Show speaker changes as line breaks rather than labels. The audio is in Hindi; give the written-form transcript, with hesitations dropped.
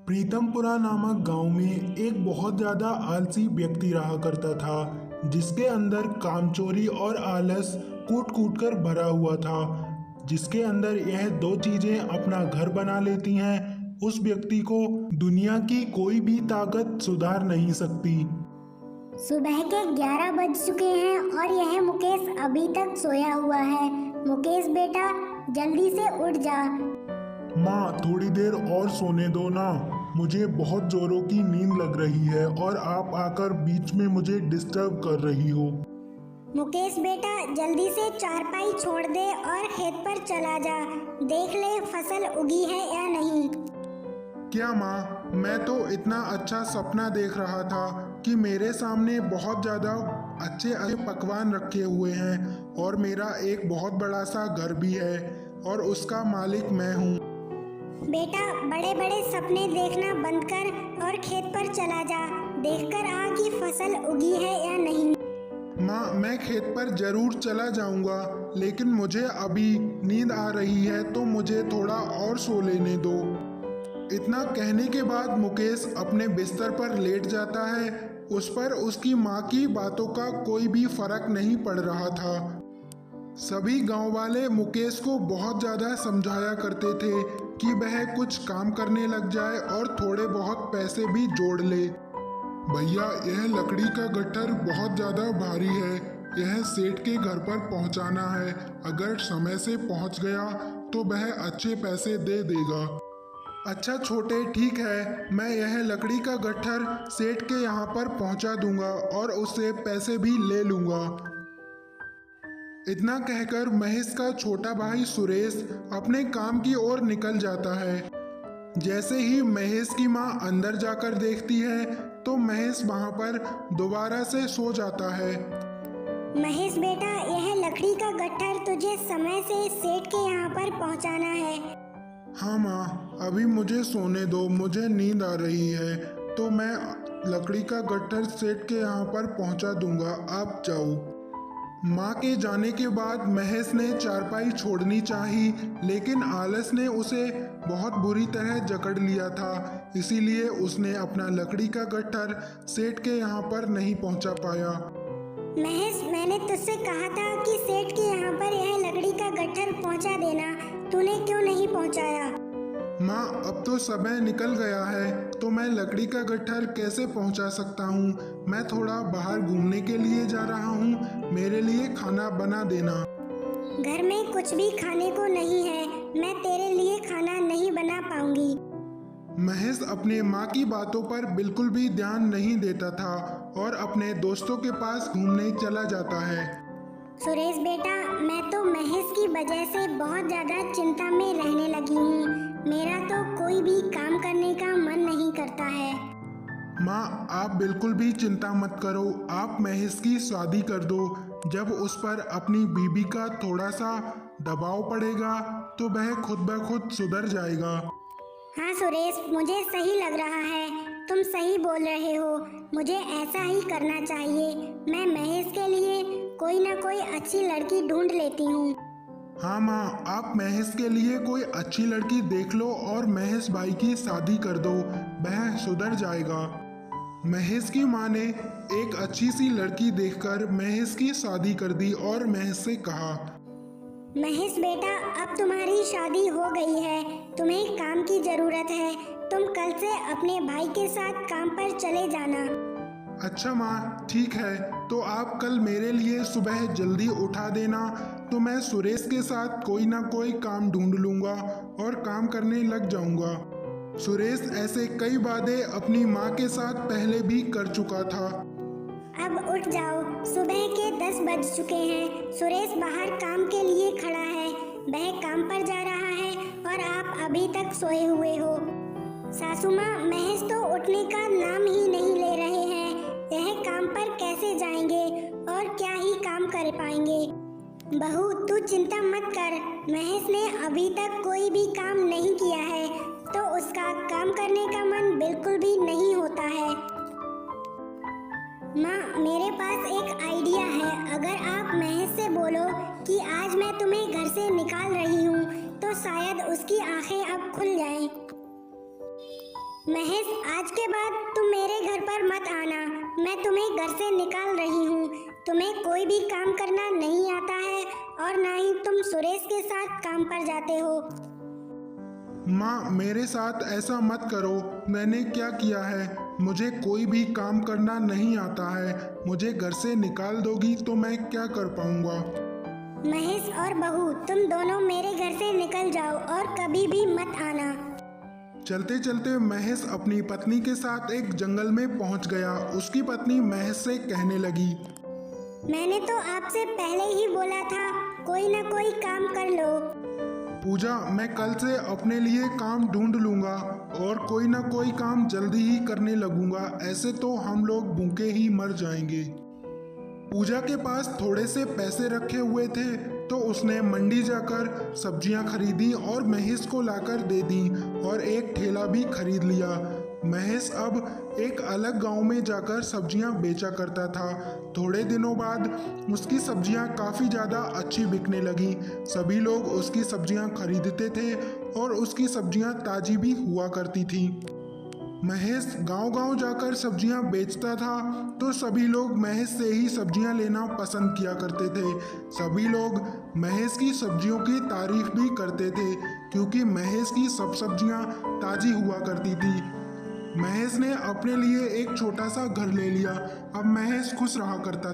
प्रीतमपुरा नामक गांव में एक बहुत ज़्यादा आलसी व्यक्ति रहा करता था, जिसके अंदर कामचोरी और आलस कूट कूट कर भरा हुआ था। जिसके अंदर यह दो चीज़ें अपना घर बना लेती हैं, उस व्यक्ति को दुनिया की कोई भी ताकत सुधार नहीं सकती।
सुबह के 11 बज चुके हैं और यह मुकेश अभी तक सोया हुआ है। मुकेश बेटा, जल्दी से उठ जा।
माँ, थोड़ी देर और सोने दो ना, मुझे बहुत जोरों की नींद लग रही है और आप आकर बीच में मुझे डिस्टर्ब कर रही हो।
मुकेश बेटा, जल्दी से चारपाई छोड़ दे और खेत पर चला जा। देख ले फसल उगी है या नहीं।
क्या माँ, मैं तो इतना अच्छा सपना देख रहा था कि मेरे सामने बहुत ज़्यादा अच्छे अच्छे पकवान रखे हुए हैं और मेरा एक बहुत बड़ा सा घर भी है और उसका मालिक मैं हूँ।
बेटा, बड़े बड़े सपने देखना बंद कर और खेत पर चला जा। देखकर आ कि फसल उगी है या नहीं।
माँ, मैं खेत पर जरूर चला जाऊंगा, लेकिन मुझे अभी नींद आ रही है तो मुझे थोड़ा और सो लेने दो। इतना कहने के बाद मुकेश अपने बिस्तर पर लेट जाता है। उस पर उसकी माँ की बातों का कोई भी फर्क नहीं पड़ रहा था। सभी गांव वाले मुकेश को बहुत ज़्यादा समझाया करते थे कि वह कुछ काम करने लग जाए और थोड़े बहुत पैसे भी जोड़ ले। भैया, यह लकड़ी का गट्ठर बहुत ज़्यादा भारी है, यह सेठ के घर पर पहुंचाना है। अगर समय से पहुंच गया तो वह अच्छे पैसे दे देगा। अच्छा छोटे, ठीक है, मैं यह लकड़ी का गट्ठर सेठ के यहाँ पर पहुंचा दूंगा और उससे पैसे भी ले लूंगा। इतना कहकर महेश का छोटा भाई सुरेश अपने काम की ओर निकल जाता है। जैसे ही महेश की माँ अंदर जाकर देखती है तो महेश वहाँ पर दोबारा से सो जाता है।
महेश बेटा, यह लकड़ी का गट्ठर तुझे समय से सेठ के यहाँ पर पहुँचाना है।
हाँ माँ, अभी मुझे सोने दो, मुझे नींद आ रही है, तो मैं लकड़ी का गट्ठर सेठ के यहाँ पर पहुँचा दूंगा, आप जाओ। माँ के जाने के बाद महेश ने चारपाई छोड़नी चाही, लेकिन आलस ने उसे बहुत बुरी तरह जकड़ लिया था। इसीलिए उसने अपना लकड़ी का गट्ठर सेठ के यहाँ पर नहीं पहुँचा पाया।
महेश, मैंने तुझसे कहा था कि सेठ के यहाँ पर यह लकड़ी का गट्ठर पहुँचा देना, तूने क्यों नहीं पहुँचाया?
माँ, अब तो समय निकल गया है तो मैं लकड़ी का गट्ठर कैसे पहुँचा सकता हूँ। मैं थोड़ा बाहर घूमने के लिए जा रहा हूँ, मेरे लिए खाना बना देना।
घर में कुछ भी खाने को नहीं है, मैं तेरे लिए खाना नहीं बना पाऊंगी।
महेश अपने माँ की बातों पर बिल्कुल भी ध्यान नहीं देता था और अपने दोस्तों के पास घूमने चला जाता है।
सुरेश बेटा, मैं तो महेश की वजह से बहुत ज़्यादा चिंता में रहने लगी हूँ। मेरा तो कोई भी काम करने का मन नहीं करता है।
माँ, आप बिल्कुल भी चिंता मत करो, आप महेश की शादी कर दो। जब उस पर अपनी बीबी का थोड़ा सा दबाव पड़ेगा तो वह खुद ब खुद सुधर जाएगा।
हाँ सुरेश, मुझे सही लग रहा है, तुम सही बोल रहे हो, मुझे ऐसा ही करना चाहिए। मैं महेश के लिए कोई ना कोई अच्छी लड़की ढूंढ लेती हूँ।
हाँ माँ, आप महेश के लिए कोई अच्छी लड़की देख लो और महेश भाई की शादी कर दो, वह सुधर जाएगा। महेश की माँ ने एक अच्छी सी लड़की देखकर महेश की शादी कर दी और महेश से कहा,
महेश बेटा, अब तुम्हारी शादी हो गई है, तुम्हें काम की जरूरत है। तुम कल से अपने भाई के साथ काम पर चले जाना।
अच्छा माँ, ठीक है, तो आप कल मेरे लिए सुबह जल्दी उठा देना, तो मैं सुरेश के साथ कोई ना कोई काम ढूंढ लूँगा और काम करने लग जाऊँगा। सुरेश ऐसे कई वादे अपनी माँ के साथ पहले भी कर चुका था।
अब उठ जाओ, सुबह के 10 बज चुके हैं। सुरेश बाहर काम के लिए खड़ा है, वह काम पर जा रहा है और आप अभी तक सोए हुए हो। सासू माँ, महेश तो उठने का नाम ही नहीं ले रहे हैं। यह काम पर कैसे जाएंगे और क्या ही काम कर पाएंगे। बहू, तू चिंता मत कर, महेश ने अभी तक कोई भी काम नहीं किया है तो उसका काम करने का मन बिल्कुल भी नहीं होता है। माँ, मेरे पास एक आइडिया है। अगर आप महेश से बोलो कि आज मैं तुम्हें घर से निकाल रही हूँ तो शायद उसकी आंखें अब खुल जाएं। महेश, आज के बाद तुम मेरे घर पर मत आना। मैं तुम्हें घर से निकाल रही हूँ। तुम्हें कोई भी काम करना नहीं आता है और ना ही तुम सुरेश के साथ काम पर जाते हो।
माँ, मेरे साथ ऐसा मत करो। मैंने क्या किया है? मुझे कोई भी काम करना नहीं आता है। मुझे घर से निकाल दोगी तो मैं क्या कर पाऊंगा?
महेश और बहू, तुम दोनों मेरे घर से निकल जाओ और कभी भी मत आना।
चलते चलते महेश अपनी पत्नी के साथ एक जंगल में पहुंच गया। उसकी पत्नी महेश से कहने लगी,
मैंने तो आपसे पहले ही बोला था, कोई ना कोई काम कर लो।
पूजा, मैं कल से अपने लिए काम ढूंढ लूंगा और कोई ना कोई काम जल्दी ही करने लगूंगा। ऐसे तो हम लोग भूखे ही मर जाएंगे। पूजा के पास थोड़े से पैसे रखे हुए थे तो उसने मंडी जाकर सब्जियां खरीदी और महेश को लाकर दे दी और एक ठेला भी खरीद लिया। महेश अब एक अलग गांव में जाकर सब्जियां बेचा करता था। थोड़े दिनों बाद उसकी सब्जियां काफ़ी ज़्यादा अच्छी बिकने लगी। सभी लोग उसकी सब्जियां खरीदते थे और उसकी सब्जियां ताज़ी भी हुआ करती थी। महेश गांव-गांव जाकर सब्जियां बेचता था तो सभी लोग महेश से ही सब्जियां लेना पसंद किया करते थे। सभी लोग महेश की सब्जियों की तारीफ भी करते थे क्योंकि महेश की सब सब्जियां ताज़ी हुआ करती थी। महेश ने अपने लिए एक छोटा सा घर ले लिया। अब महेश खुश रहा करता